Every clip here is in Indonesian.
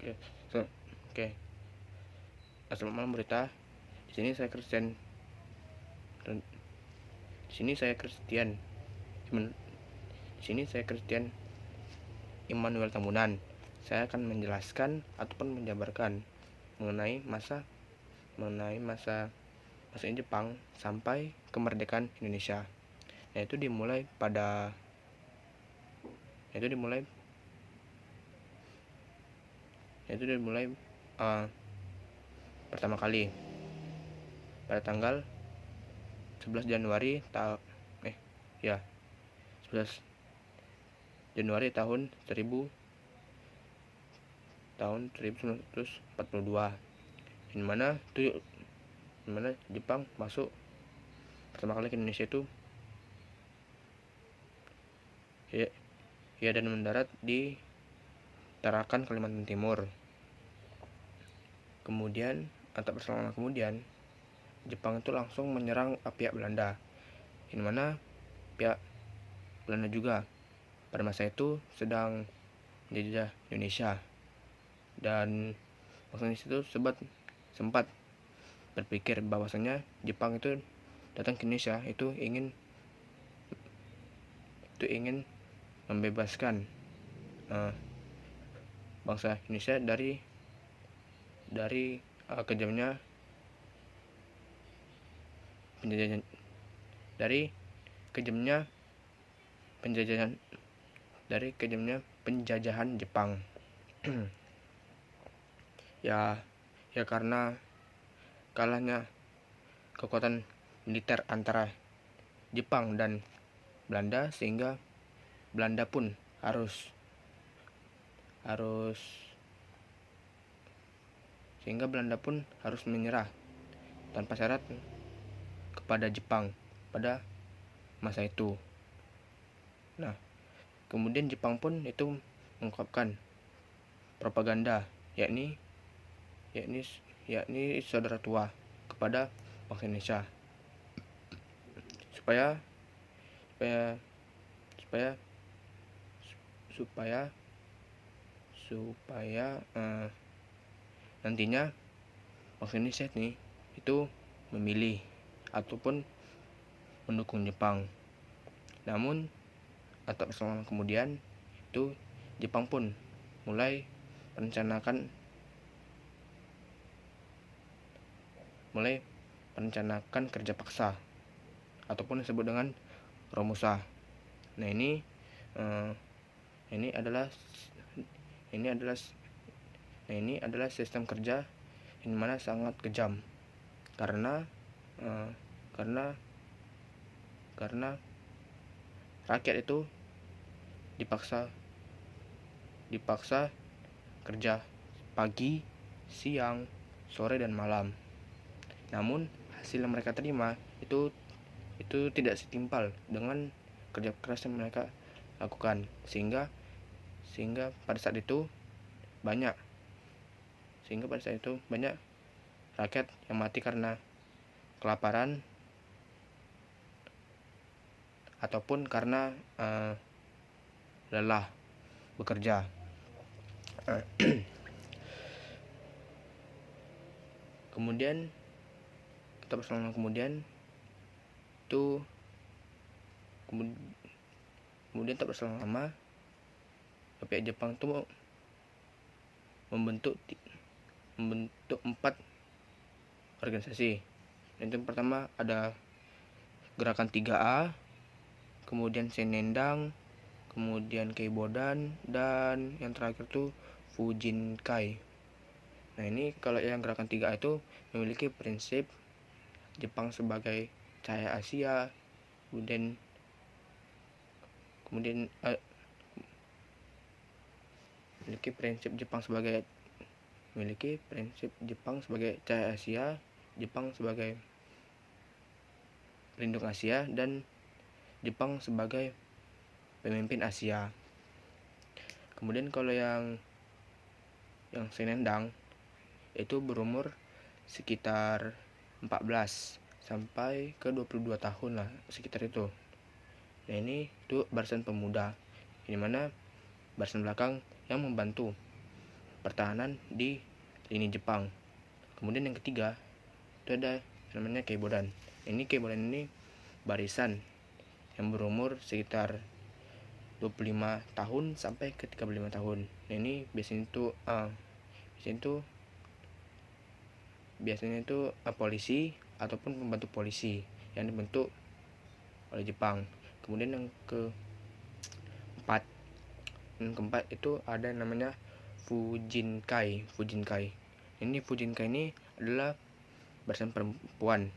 Oke, oke. Assalamualaikum malam berita. Di sini saya Christian. Di sini saya Christian. Di sini saya Christian Immanuel Tambunan. Saya akan menjelaskan ataupun menjabarkan mengenai masa Jepang sampai kemerdekaan Indonesia. Yaitu dimulai pertama kali pada tanggal 11 Januari 11 Januari tahun 1942, di mana Jepang masuk pertama kali ke Indonesia itu dan mendarat di Tarakan, Kalimantan Timur. Kemudian tak berselang lama kemudian Jepang itu langsung menyerang pihak Belanda, di mana pihak Belanda juga pada masa itu sedang menjajah Indonesia, dan bangsa Indonesia itu sempat berpikir bahwasanya Jepang itu datang ke Indonesia itu ingin membebaskan bangsa Indonesia dari kejamnya penjajahan Jepang. ya karena kalahnya kekuatan militer antara Jepang dan Belanda, sehingga Belanda pun harus menyerah tanpa syarat kepada Jepang pada masa itu. Nah, kemudian Jepang pun itu mengungkapkan propaganda yakni saudara tua kepada bangsa Indonesia supaya nantinya bangsa Indonesia ini itu memilih ataupun mendukung Jepang. Namun tak berselang lama kemudian itu Jepang pun mulai merencanakan kerja paksa ataupun disebut dengan Romusa. Nah, ini adalah sistem kerja yang mana sangat kejam, karena rakyat itu dipaksa kerja pagi, siang, sore, dan malam. Namun hasil yang mereka terima itu tidak setimpal dengan kerja keras yang mereka lakukan, sehingga pada saat itu banyak rakyat yang mati karena kelaparan ataupun karena lelah bekerja. Kemudian tak berselang lama kemudian pihak Jepang itu membentuk 4 organisasi. Yang pertama ada Gerakan 3A, kemudian Senendang, kemudian Keibodan, dan yang terakhir itu Fujinkai. Nah, ini kalau yang Gerakan 3A itu memiliki prinsip Jepang sebagai cahaya Asia, kemudian memiliki prinsip Jepang sebagai cahaya Asia, Jepang sebagai pelindung Asia, dan Jepang sebagai pemimpin Asia. Kemudian kalau yang Senendang itu berumur sekitar 14 sampai ke 22 tahun lah, sekitar itu. Nah, ini itu barisan pemuda, di mana barisan belakang yang membantu pertahanan di lini Jepang. Kemudian yang ketiga itu ada namanya Keibodan. Keibodan ini barisan yang berumur sekitar 25 tahun sampai ke 35 tahun. Ini biasanya itu polisi ataupun pembantu polisi yang dibentuk oleh Jepang. Kemudian yang keempat itu ada yang namanya Fujinkai. Fujinkai ini adalah barisan perempuan,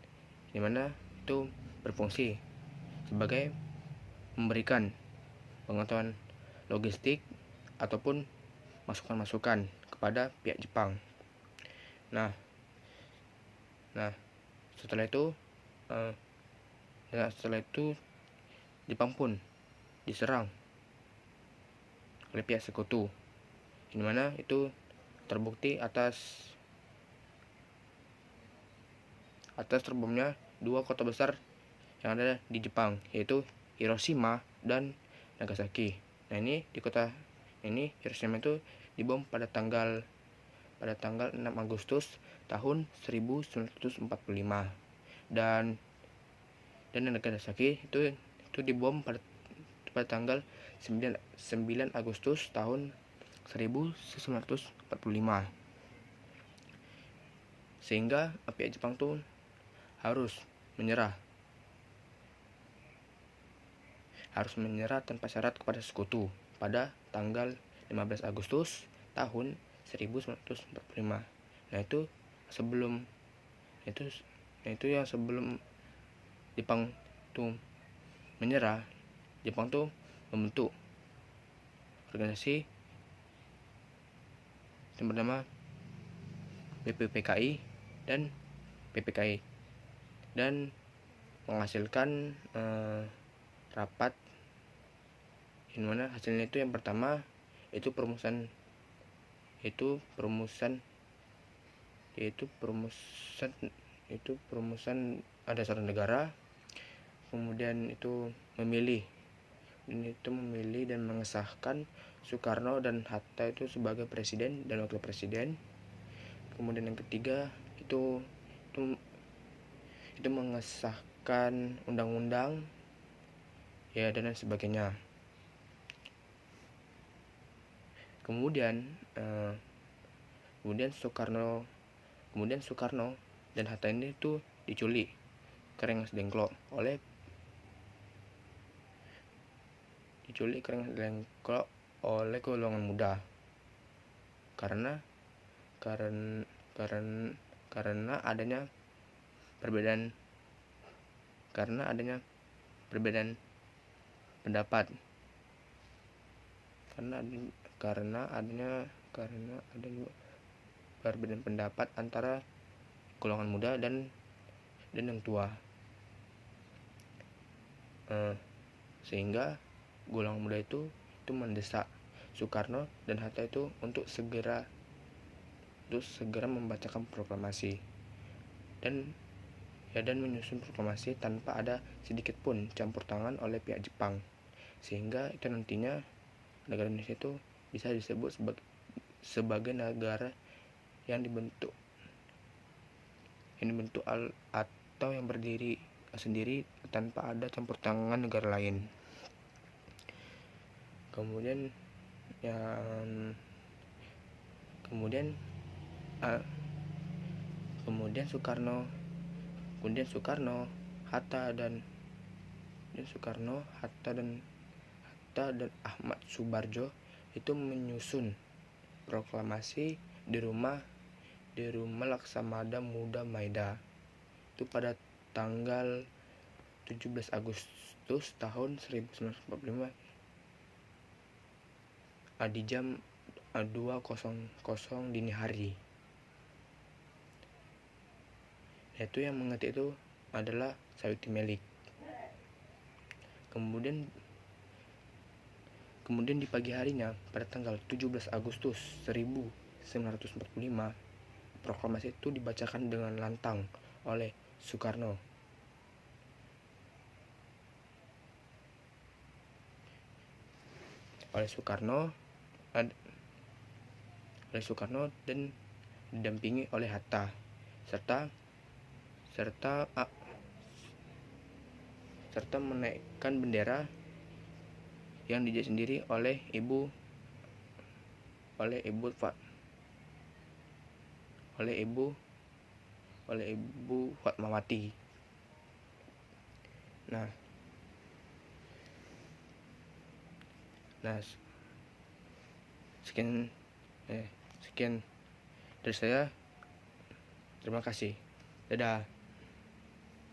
dimana itu berfungsi sebagai memberikan pengetahuan logistik ataupun masukan-masukan kepada pihak Jepang. Nah, setelah itu Jepang pun diserang oleh pihak sekutu, di mana itu terbukti atas terbomnya dua kota besar yang ada di Jepang, yaitu Hiroshima dan Nagasaki. Nah, Hiroshima itu dibom pada tanggal 6 Agustus tahun 1945, dan Nagasaki itu dibom pada tanggal 9 Agustus tahun 1945, sehingga pihak Jepang tuh harus menyerah tanpa syarat kepada sekutu pada tanggal 15 Agustus tahun 1945. Itu yang sebelum Jepang tuh menyerah, Jepang tuh membentuk organisasi yang bernama BPPKI dan PPKI, dan menghasilkan rapat yang mana hasilnya itu yang pertama itu perumusan ada satu negara. Kemudian itu memilih dan mengesahkan Soekarno dan Hatta itu sebagai presiden dan wakil presiden. Kemudian yang ketiga itu mengesahkan undang-undang ya dan lain sebagainya. Kemudian Soekarno dan Hatta ini itu diculik ke Rengas Dengklok oleh golongan muda karena adanya perbedaan pendapat perbedaan pendapat antara golongan muda dan yang tua, sehingga golongan muda itu mendesak Soekarno dan Hatta itu untuk segera membacakan proklamasi dan menyusun proklamasi tanpa ada sedikit pun campur tangan oleh pihak Jepang, sehingga itu nantinya negara Indonesia itu bisa disebut sebagai negara yang dibentuk atau yang berdiri sendiri tanpa ada campur tangan negara lain. Kemudian Soekarno, Hatta dan Ahmad Subarjo itu menyusun proklamasi di rumah Laksamana Muda Maeda itu pada tanggal 17 Agustus tahun 1945 di jam 2.00 dini hari. Itu yang mengetik itu adalah Sayuti Melik. Kemudian di pagi harinya pada tanggal 17 Agustus 1945 proklamasi itu dibacakan dengan lantang oleh Soekarno. oleh Soekarno dan didampingi oleh Hatta, serta menaikkan bendera yang dijahit sendiri oleh Ibu Fatmawati. Nah, sekian dari saya. Terima kasih. Dadah.